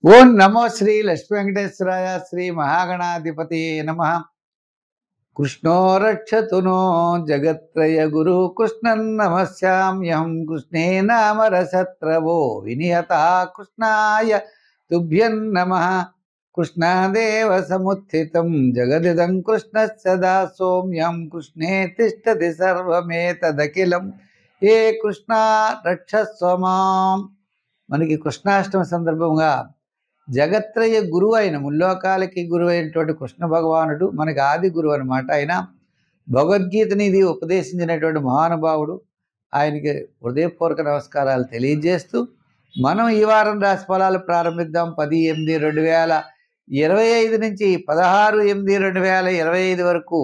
ఓం నమో శ్రీ లక్ష్మీ వెంకటేశ్వరాయ శ్రీ మహాగణాధిపతి నమః. కృష్ణో రక్షతు నో జగత్రయ గురు కృష్ణన్ నమస్యామ్యహం కృష్ణే నామ రసత్రవో వినియత కృష్ణాయ తుభ్యం నమః. కృష్ణాదేవ సముత్థితం జగదిదం కృష్ణస్య దాసోమ్యం కృష్ణే తిష్టతి సర్వమేతదఖిలం ఏ కృష్ణ రక్షస్వ మాం. మనకి కృష్ణాష్టమి సందర్భంగా జగత్రయ గురువు అయిన ముల్లోకాలకి గురువు అయినటువంటి కృష్ణ భగవానుడు మనకి ఆది గురువు అనమాట. ఆయన భగవద్గీతని ఇది ఉపదేశించినటువంటి మహానుభావుడు. ఆయనకి హృదయపూర్వక నమస్కారాలు తెలియజేస్తూ మనం ఈ వారం రాశి ఫలాలు ప్రారంభిద్దాం. 10/8/2025 నుంచి 16/8/2025 వరకు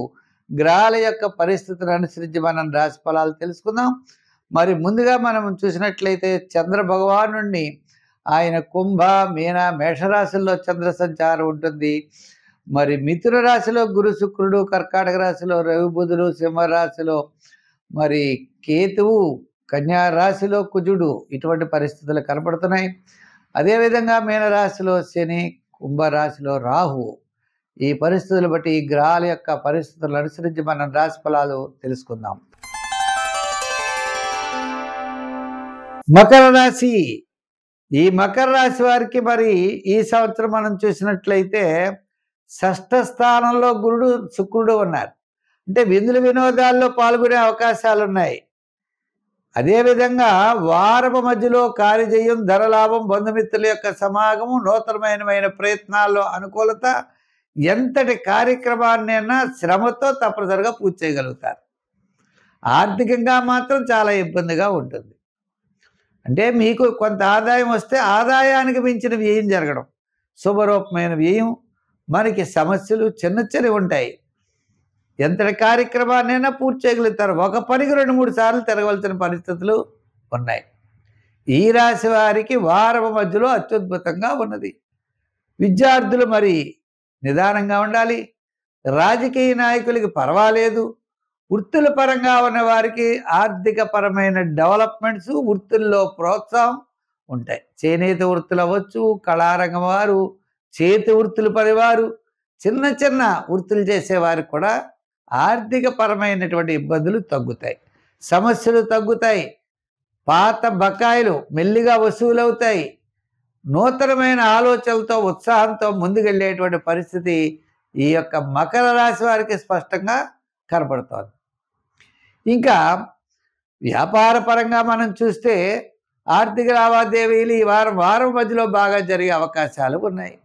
గ్రహాల యొక్క పరిస్థితులను అనుసరించి మనం రాశి ఫలాలు తెలుసుకుందాం. మరి ముందుగా మనం చూసినట్లయితే చంద్ర భగవానుడిని ఆయన కుంభ మీన మేషరాశుల్లో చంద్ర సంచారం ఉంటుంది. మరి మిథున రాశిలో గురు శుక్రుడు, కర్కాటక రాశిలో రవి బుధుడు, సింహరాశిలో మరి కేతువు, కన్యా రాశిలో కుజుడు, ఇటువంటి పరిస్థితులు కనపడుతున్నాయి. అదేవిధంగా మీనరాశిలో శని, కుంభరాశిలో రాహు. ఈ పరిస్థితులు బట్టి ఈ గ్రహాల యొక్క పరిస్థితులను అనుసరించి మనం రాశి ఫలాలు తెలుసుకుందాం. మకర రాశి. ఈ మకర రాశి వారికి మరి ఈ సంవత్సరం మనం చూసినట్లయితే షష్ఠ స్థానంలో గురుడు శుక్రుడు ఉన్నారు. అంటే విందులు వినోదాల్లో పాల్గొనే అవకాశాలు ఉన్నాయి. అదేవిధంగా వారపు మధ్యలో కార్యజయం, ధనలాభం, బంధుమిత్రుల యొక్క సమాగము, నూతనమైన ప్రయత్నాల్లో అనుకూలత, ఎంతటి కార్యక్రమాన్నైనా శ్రమతో తప్పనిసరిగా పూర్తి చేయగలుగుతారు. ఆర్థికంగా మాత్రం చాలా ఇబ్బందిగా ఉంటుంది. అంటే మీకు కొంత ఆదాయం వస్తే ఆదాయానికి మించిన వ్యయం జరగడం, శుభరూపమైన వ్యయం, మనకి సమస్యలు చిన్న చిన్నవి ఉంటాయి. ఎంతటి కార్యక్రమాన్నైనా పూర్తి చేయగలుగుతారు. ఒక పనికి 2-3 సార్లు తిరగవలసిన పరిస్థితులు ఉన్నాయి. ఈ రాశి వారికి వారపు మధ్యలో అత్యద్భుతంగా ఉన్నది. విద్యార్థులు మరి నిదానంగా ఉండాలి. రాజకీయ నాయకులకి పర్వాలేదు. వృత్తుల పరంగా ఉన్న వారికి ఆర్థిక పరమైన డెవలప్మెంట్స్, వృత్తుల్లో ప్రోత్సాహం ఉంటాయి. చేనేత వృత్తులు అవ్వచ్చు, కళారంగం వారు, చేతి వృత్తులు పనివారు, చిన్న చిన్న వృత్తులు చేసేవారికి కూడా ఆర్థిక పరమైనటువంటి ఇబ్బందులు తగ్గుతాయి, సమస్యలు తగ్గుతాయి, పాత బకాయిలు మెల్లిగా వసూలవుతాయి. నూతనమైన ఆలోచనలతో, ఉత్సాహంతో ముందుకెళ్ళేటువంటి పరిస్థితి ఈ యొక్క మకర రాశి వారికి స్పష్టంగా కనపడుతోంది. ఇంకా వ్యాపార పరంగా మనం చూస్తే ఆర్థిక లావాదేవీలు ఈ వారం మధ్యలో బాగా జరిగే అవకాశాలు ఉన్నాయి.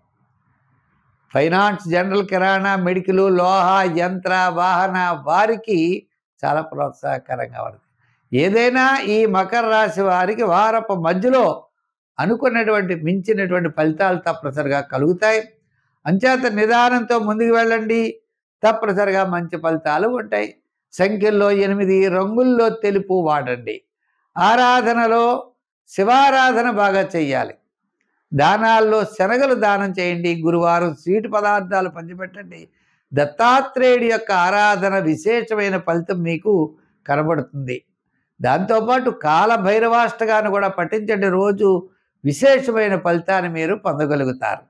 ఫైనాన్స్, జనరల్, కిరాణా, మెడికల్, లోహ, యంత్ర, వాహన వారికి చాలా ప్రోత్సాహకరంగా ఉంటుంది. ఏదైనా ఈ మకర రాశి వారికి వారపు మధ్యలో అనుకున్నటువంటి మించినటువంటి ఫలితాలు తప్పనిసరిగా కలుగుతాయి. అంచేత నిదానంతో ముందుకు వెళ్ళండి, తప్పనిసరిగా మంచి ఫలితాలు ఉంటాయి. సంఖ్యల్లో 8, రంగుల్లో తెలుపు వాడండి. ఆరాధనలో శివారాధన బాగా చెయ్యాలి. దానాల్లో శనగలు దానం చేయండి. గురువారం స్వీట్ పదార్థాలు పంచిపెట్టండి. దత్తాత్రేయుడి యొక్క ఆరాధన విశేషమైన ఫలితం మీకు కనబడుతుంది. దాంతోపాటు కాలభైరవాష్టకాన్ని కూడా పఠించండి. రోజు విశేషమైన ఫలితాన్ని మీరు పొందగలుగుతారు.